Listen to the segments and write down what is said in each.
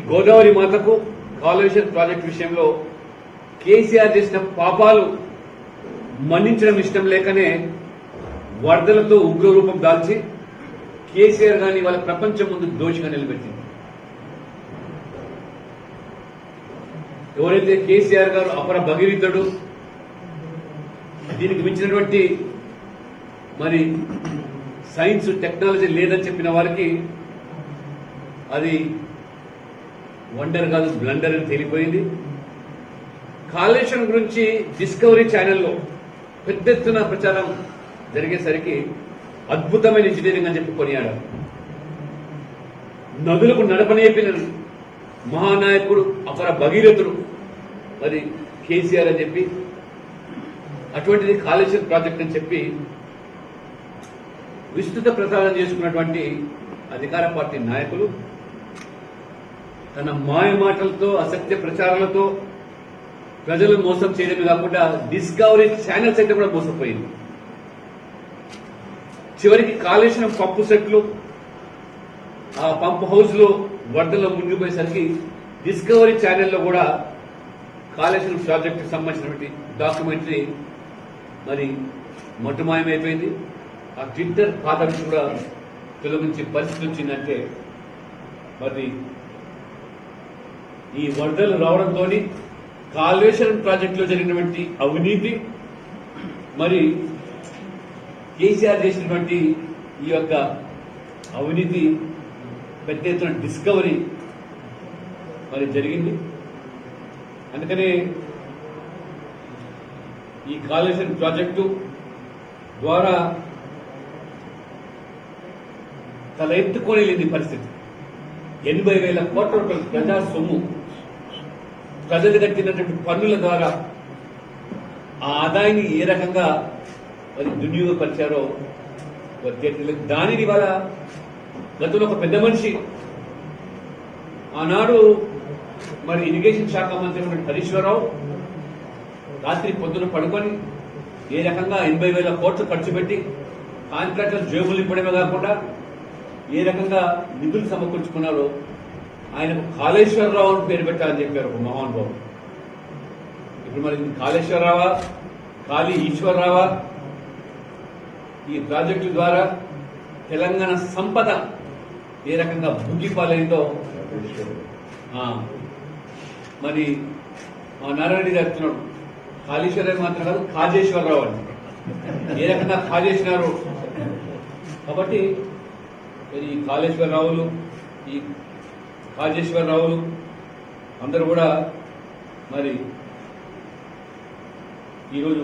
గోదావరి మాతకు కాళేశ్వరం ప్రాజెక్టు విషయంలో కేసీఆర్ చేసిన పాపాలు మన్నించడం ఇష్టం లేకనే వరదలతో ఉగ్రరూపం దాల్చి కేసీఆర్ గాని వాళ్ళ ప్రపంచం ముందు దోషిగా నిలబెట్టింది. ఎవరైతే కేసీఆర్ గారు అపర భగీరథుడు, దీనికి మించినటువంటి మరి సైన్స్ టెక్నాలజీ లేదని చెప్పిన వారికి అది వండర్ కాదు, బ్లండర్ అని తేలిపోయింది. కాళేశ్వరం గురించి డిస్కవరీ ఛానల్లో పెద్ద ఎత్తున ప్రచారం జరిగేసరికి అద్భుతమైన ఇంజనీరింగ్ అని చెప్పి కొనియాడారు. నదులకు నడపనేపిన మహానాయకుడు, అపర భగీరథుడు మరి కేసీఆర్ అని చెప్పి, అటువంటిది కాళేశ్వరం ప్రాజెక్ట్ అని చెప్పి విస్తృత ప్రచారం చేసుకున్నటువంటి అధికార పార్టీ నాయకులు తన మాయ మాటలతో, అసత్య ప్రచారాలతో ప్రజలు మోసం చేయడమే కాకుండా డిస్కవరీ ఛానల్స్ అయితే కూడా మోసపోయింది. చివరికి కాళేశ్వరం పంపు సెట్లు, ఆ పంప్ హౌస్ లో వరదలో మునిగిపోయేసరికి డిస్కవరీ ఛానల్లో కూడా కాళేశ్వరం ప్రాజెక్టుకు సంబంధించినటువంటి డాక్యుమెంటరీ మరి మటుమాయమైపోయింది. ఆ ట్విట్టర్ ఖాతాను కూడా తొలగించే పరిస్థితి వచ్చిందంటే మరి ఈ వరదలు రావడంతో కాళేశ్వరం ప్రాజెక్టులో జరిగినటువంటి అవినీతి, మరి కేసీఆర్ చేసినటువంటి ఈ యొక్క అవినీతి పెద్ద ఎత్తున డిస్కవరీ మరి జరిగింది. అందుకనే ఈ కాళేశ్వరం ప్రాజెక్టు ద్వారా తల ఎత్తుకొని లేని పరిస్థితి. 80,000 కోట్ల రూపాయల ప్రజా సొమ్ము, ప్రజలు కట్టినటువంటి పన్నుల ద్వారా ఆ ఆదాయాన్ని ఏ రకంగా మరి దుర్వినియోగపరిచారో దానిని ఇవాళ గతంలో ఒక పెద్ద మనిషి, ఆనాడు మరి ఇరిగేషన్ శాఖ మంత్రి హరీశ్వరరావు రాత్రి పొద్దున పడుకొని ఏ రకంగా 80,000 కోట్లు ఖర్చు పెట్టి కాంట్రాక్టర్ జేబులు నింపడమే కాకుండా ఏ రకంగా నిధులు సమకూర్చుకున్నారో ఆయనకు కాళేశ్వరరావు అని పేరు పెట్టాలని చెప్పారు ఒక మహానుభావుడు. ఇప్పుడు మరి కాళేశ్వరరావా, కాళీ ఈశ్వరరావా? ఈ ప్రాజెక్టు ద్వారా తెలంగాణ సంపద ఏ రకంగా భుగిపాలైందో మరి మా నారాయణ గారు చెప్తున్నాడు. కాళేశ్వరరావు మాత్రం కాదు, కాజేశ్వరరావు అని ఏ రకంగా కాజేసినారు. కాబట్టి ఈ కాళేశ్వరరావులు, ఈ కాజేశ్వరరావులు అందరూ కూడా మరి ఈరోజు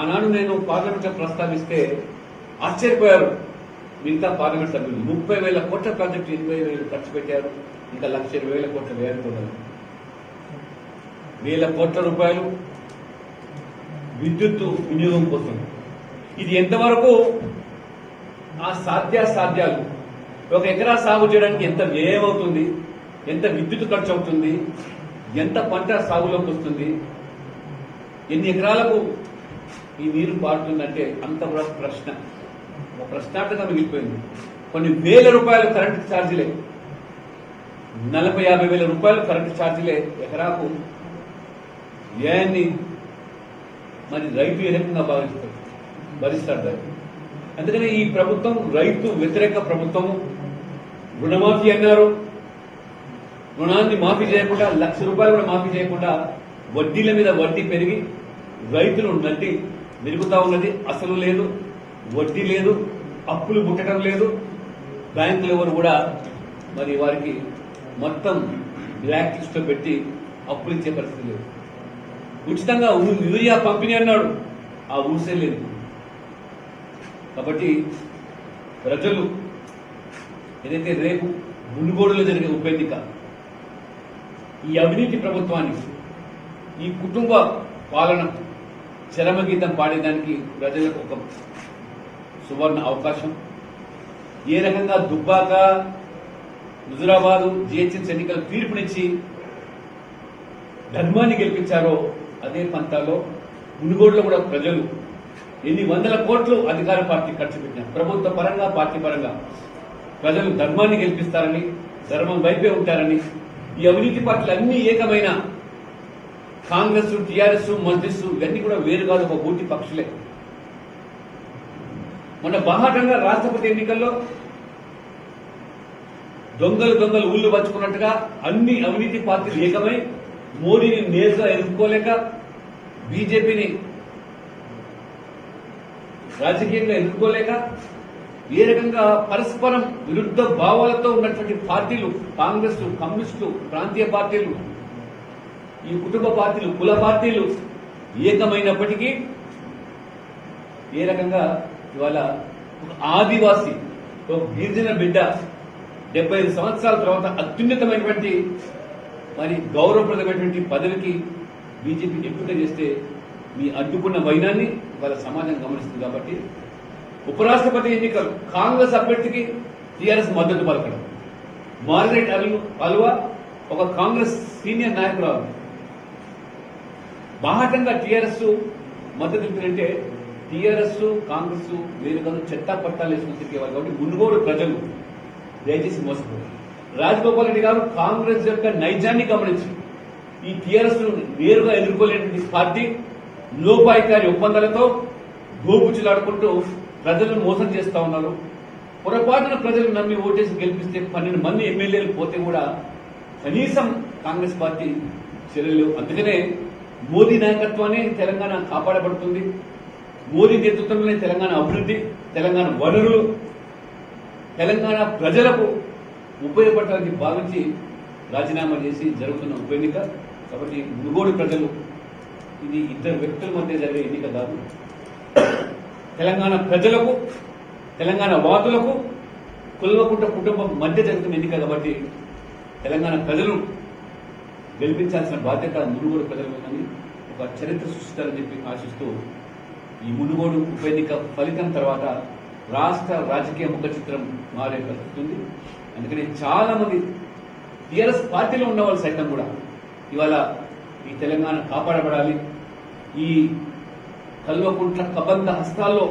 ఆనాడు నేను పార్లమెంట్లో ప్రస్తావిస్తే ఆశ్చర్యపోయారు మిగతా పార్లమెంట్ సభ్యులు. 30,000 కోట్ల ప్రాజెక్టు 80,000 ఖర్చు పెట్టారు, ఇంకా 1,20,000 కోట్ల వ్యయంతున్నారు. 1,000 కోట్ల రూపాయలు విద్యుత్ వినియోగం కోసం. ఇది ఎంతవరకు ఆ సాధ్యాలు, ఒక ఎకరా సాగు చేయడానికి ఎంత వ్యయం అవుతుంది, ఎంత విద్యుత్ ఖర్చు అవుతుంది, ఎంత పంట సాగులోకి వస్తుంది, ఎన్ని ఎకరాలకు ఈ నీరు పారుతుందంటే అంత కూడా ప్రశ్న, ఒక ప్రశ్నార్థంగా మిగిలిపోయింది. కొన్ని వేల రూపాయలు కరెంటు ఛార్జీలే, 40,000-50,000 రూపాయలు కరెంటు ఛార్జీలే ఎకరాకు వ్యయాన్ని మరి రైతు ఏ రకంగా భరిస్తాడు దాన్ని. అందుకని ఈ ప్రభుత్వం రైతు వ్యతిరేక ప్రభుత్వము. రుణమాఫీ అన్నారు, రుణాన్ని మాఫీ చేయకుండా, 1,00,000 రూపాయలు కూడా మాఫీ చేయకుండా వడ్డీల మీద వడ్డీ పెరిగి రైతులు నడ్డి మెరుగుతా ఉన్నది. అసలు లేదు, వడ్డీ లేదు, అప్పులు పుట్టడం లేదు. బ్యాంకులు ఎవరు కూడా మరి వారికి మొత్తం బ్లాక్ లిస్ట్ లో పెట్టి అప్పులు ఇచ్చే పరిస్థితి లేదు. ఉచితంగా యూరియా పంపిణీ అన్నాడు, ఆ ఊసే లేదు. కాబట్టి ప్రజలు ఏదైతే రేపు మునుగోడులో జరిగే ఉప ఎన్నిక, ఈ అవినీతి ప్రభుత్వానికి, ఈ కుటుంబ పాలన చరమగీతం పాడేదానికి ప్రజలకు ఒక సువర్ణ అవకాశం. ఏ రకంగా దుబ్బాక, హుజురాబాద్, జిహెచ్ఎంసీ ఎన్నికల తీర్పునిచ్చి ధర్మాన్ని గెలిపించారో అదే పంతాలో మునుగోడులో కూడా ప్రజలు ఎన్ని వందల కోట్లు అధికార పార్టీ ఖర్చు పెట్టిన ప్రభుత్వ పరంగా, పార్టీ పరంగా ప్రజలు ధర్మాన్ని గెలిపిస్తారని, ధర్మం వైపే ఉంటారని, ఈ అవినీతి పార్టీలు అన్ని ఏకమైన కాంగ్రెస్, టీఆర్ఎస్, మజ్లిస్ ఇవన్నీ కూడా వేరు కాదు, ఒక గూటి పక్షులే. మొన్న బాహాటంగా రాష్ట్రపతి ఎన్నికల్లో దొంగలు ఊళ్ళు పంచుకున్నట్టుగా అన్ని అవినీతి పార్టీలు ఏకమై మోడీని నేరుగా ఎదుర్కోలేక, బీజేపీని రాజకీయంగా ఎదుర్కోలేక, ఏ రకంగా పరస్పరం విరుద్ధ భావాలతో ఉన్నటువంటి పార్టీలు కాంగ్రెస్, కమ్యూనిస్టులు, ప్రాంతీయ పార్టీలు, ఈ కుటుంబ పార్టీలు, కుల పార్టీలు ఏకమైనప్పటికీ ఏ రకంగా ఇవాళ ఒక ఆదివాసీ, ఒక గిరిజన బిడ్డ 75 సంవత్సరాల తర్వాత అత్యున్నతమైనటువంటి మరి గౌరవప్రదమైనటువంటి పదవికి బీజేపీ ఎంపిక చేస్తే మీ అడ్డుకున్న వైనాన్ని వాళ్ళ సమాజం గమనిస్తుంది. కాబట్టి ఉపరాష్ట్రపతి ఎన్నికలు కాంగ్రెస్ అభ్యర్థికి టీఆర్ఎస్ మద్దతు పలకడం, మార్గరెట్ అల్వా ఒక కాంగ్రెస్ సీనియర్ నాయకురాలు బాహటంగా టీఆర్ఎస్ మద్దతు ఇచ్చారంటే టీఆర్ఎస్, కాంగ్రెస్ వేరుగా చట్టా పట్టాలు వేసుకుని తిరిగేవారు. కాబట్టి మునుగోడు ప్రజలు దయచేసి మోసపోయారు. రాజగోపాల్ రెడ్డి గారు కాంగ్రెస్ యొక్క నైజాన్ని గమనించి ఈ టీఆర్ఎస్ నేరుగా ఎదుర్కోలేని పార్టీ లోపాయికారి ఒప్పందాలతో గోపుచులాడుకుంటూ ప్రజలను మోసం చేస్తా ఉన్నారు. పొరపాటున ప్రజలు నమ్మి ఓటేసి గెలిపిస్తే 12 మంది ఎమ్మెల్యేలు పోతే కూడా కనీసం కాంగ్రెస్ పార్టీ చర్యలు. అందుకనే మోదీ నాయకత్వాన్ని తెలంగాణ కాపాడబడుతుంది. మోదీ నేతృత్వంలోనే తెలంగాణ అభివృద్ధి, తెలంగాణ వనరులు, తెలంగాణ ప్రజలకు ఉపయోగపడాలని భావించి రాజీనామా చేసి జరుగుతున్న ఉప ఎన్నిక. కాబట్టి మునుగోడు ప్రజలు, ఇది ఇద్దరు వ్యక్తుల మధ్య జరిగే ఎన్నిక కాదు, తెలంగాణ ప్రజలకు, తెలంగాణ వాదులకు, కుల్వకుంట కుటుంబం మధ్య జరుగుతున్న ఎన్నిక. కాబట్టి తెలంగాణ ప్రజలు గెలిపించాల్సిన బాధ్యత మునుగోడు ప్రజల మీదని ఒక చరిత్ర సృష్టిస్తారని చెప్పి ఆశిస్తూ ఈ మునుగోడు ఉప ఎన్నిక ఫలితం తర్వాత రాష్ట్ర రాజకీయ ముఖ చిత్రం మారే పరిస్థితి ఉంది. అందుకని చాలా మంది టీఆర్ఎస్ పార్టీలో ఉన్న వాళ్ళు సైతం కూడా ఇవాళ ఈ తెలంగాణ కాపాడబడాలి, ఈ కల్వకుంట్ల కబంధ హస్తాల్లో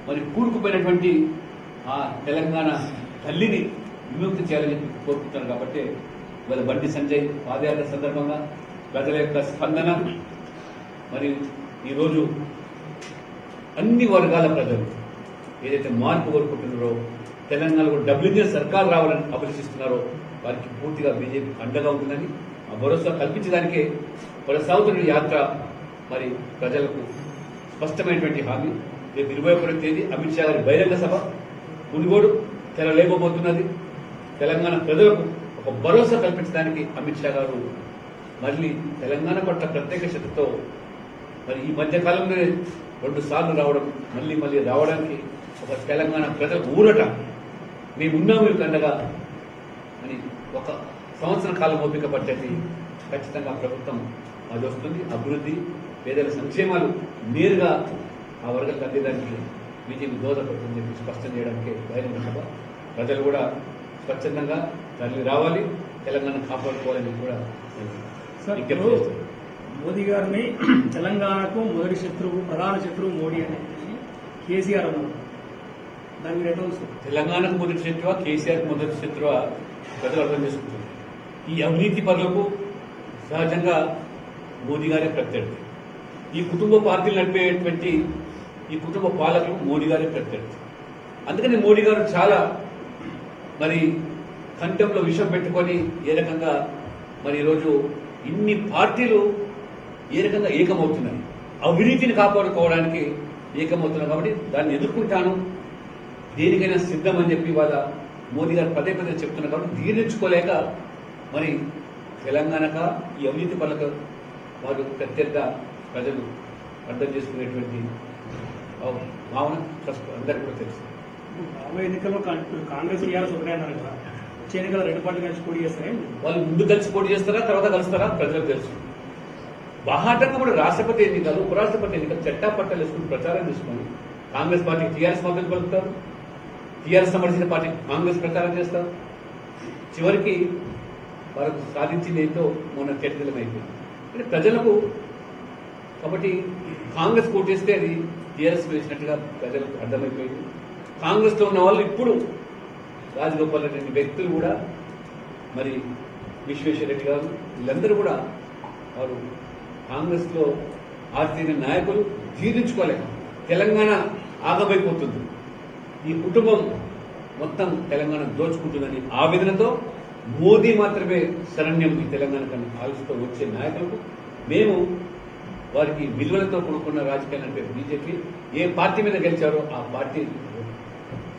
మరి కూరుకుపోయినటువంటి ఆ తెలంగాణ తల్లిని విముక్తి చేయాలని చెప్పి కోరుకుంటున్నారు. కాబట్టి ఇవాళ బండి సంజయ్ పాదయాత్ర సందర్భంగా ప్రజల యొక్క స్పందన, మరి ఈరోజు అన్ని వర్గాల ప్రజలు ఏదైతే మార్పు కోరుకుంటున్నారో, తెలంగాణలో డబ్ల్యూజీ సర్కార్ రావాలని అభిలషిస్తున్నారో వారికి పూర్తిగా బీజేపీ అండగా ఉంటుందని ఆ భరోసా కల్పించడానికే కొనసాగుతున్న యాత్ర. మరి ప్రజలకు స్పష్టమైనటువంటి హామీ. రేపు 21వ తేదీ అమిత్ షా గారి బహిరంగ సభ మునుగోడు తెరలేకపోతున్నది. తెలంగాణ ప్రజలకు ఒక భరోసా కల్పించడానికి అమిత్ షా గారు మళ్ళీ తెలంగాణ పట్ల ప్రత్యేక శ్రద్ధతో మరి ఈ మధ్య కాలంలో 2 సార్లు రావడం, మళ్ళీ రావడానికి ఒక తెలంగాణ ప్రజలకు ఊరట, మేమున్నాము మీకు అండగా అని 1 సంవత్సరం కాలం ఓపిక పట్టేది ఖచ్చితంగా ప్రభుత్వం అది వస్తుంది. అభివృద్ధి, పేదల సంక్షేమాలు నేరుగా ఆ వర్గాలకు అందేదానికి బీజేపీ దోహదపడుతుందని చెప్పి స్పష్టం చేయడానికి బహిరంగ సభ. ప్రజలు కూడా స్వచ్ఛందంగా తరలి రావాలి, తెలంగాణ కాపాడుకోవాలని కూడా విజ్ఞప్తి చేస్తారు. మోదీ గారిని తెలంగాణకు మొదటి శత్రువు, ప్రధాన శత్రువు మోడీ అని చెప్పేసి కేసీఆర్ అన్నారు. దాని మీరు ఎట్లా చూస్తారు? తెలంగాణకు మొదటి శత్రువా, కేసీఆర్ మొదటి శత్రువా ప్రజలు అర్థం చేసుకుంటారు. ఈ అవినీతి పరులకు సహజంగా మోదీ గారే ప్రత్యర్థి. ఈ కుటుంబ పార్టీలు నడిపేటువంటి ఈ కుటుంబ పాలకులు మోడీ గారే ప్రత్యర్థి. అందుకని మోడీ గారు చాలా మరి కంఠంలో విషం పెట్టుకొని ఏ రకంగా మరి ఈరోజు ఇన్ని పార్టీలు ఏ రకంగా ఏకమవుతున్నాయి, అవినీతిని కాపాడుకోవడానికి ఏకమవుతున్నాయి. కాబట్టి దాన్ని ఎదుర్కొంటాను, దేనికైనా సిద్ధం అని చెప్పి వాళ్ళ మోదీ గారు పదే చెప్తున్నారు. కాబట్టి జీర్ణించుకోలేక మరి తెలంగాణక ఈ అవినీతి పనులకు వారు ప్రత్యేక ప్రజలు అర్థం చేసుకునేటువంటి భావన అందరికీ కూడా తెలుసు. రాబోయే ఎన్నికల్లో కాంగ్రెస్ టీఆర్ఎస్ ఒకటే అన్నారు కదా, వచ్చే ఎన్నికల్లో 2 పార్టీలు కలిసి పోటీ చేస్తాయి. వాళ్ళు ముందు కలిసి పోటీ చేస్తారా, తర్వాత కలుస్తారా ప్రజలకు తెలుసు. బాహాటంగా కూడా రాష్ట్రపతి ఎన్నికలు, ఉపరాష్ట్రపతి ఎన్నికలు చట్టా పట్టాలు వేసుకుని ప్రచారం చేసుకుని కాంగ్రెస్ పార్టీకి టీఆర్ఎస్ మద్దతు పలుకుతారు, టీఆర్ఎస్ సంబంధించిన పార్టీ కాంగ్రెస్ ప్రచారం చేస్తారు. చివరికి వారికి సాధించింది ఏంటో మొన్న చర్చలమైపోయింది. అంటే ప్రజలకు కాబట్టి కాంగ్రెస్ కోటేస్తే అది టీఆర్ఎస్ వేసినట్టుగా ప్రజలకు అర్థమైపోయింది. కాంగ్రెస్ లో ఉన్న వాళ్ళు ఇప్పుడు రాజగోపాల్ రెడ్డి వ్యక్తులు కూడా మరి విశ్వేశ్వర రెడ్డి గారు వీళ్ళందరూ కూడా వారు కాంగ్రెస్లో ఆర్తీయ నాయకులు జీర్ణించుకోలేక తెలంగాణ ఆగమైపోతుంది, ఈ కుటుంబం మొత్తం తెలంగాణ దోచుకుంటుందని ఆవేదనతో మోదీ మాత్రమే శరణ్యం ఈ తెలంగాణ కన్నా ఆలోచిస్తూ వచ్చే నాయకులకు మేము వారికి విలువలతో కూడుకున్న రాజకీయాలు అంటే బీజేపీ ఏ పార్టీ మీద గెలిచారో ఆ పార్టీ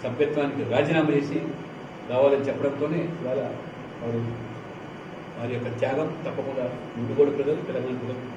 సభ్యత్వానికి రాజీనామా చేసి రావాలని చెప్పడంతోనే ఇవాళ వారి యొక్క త్యాగం తప్పకుండా ముందుగోడు ప్రజలు తెలంగాణ ప్రజలు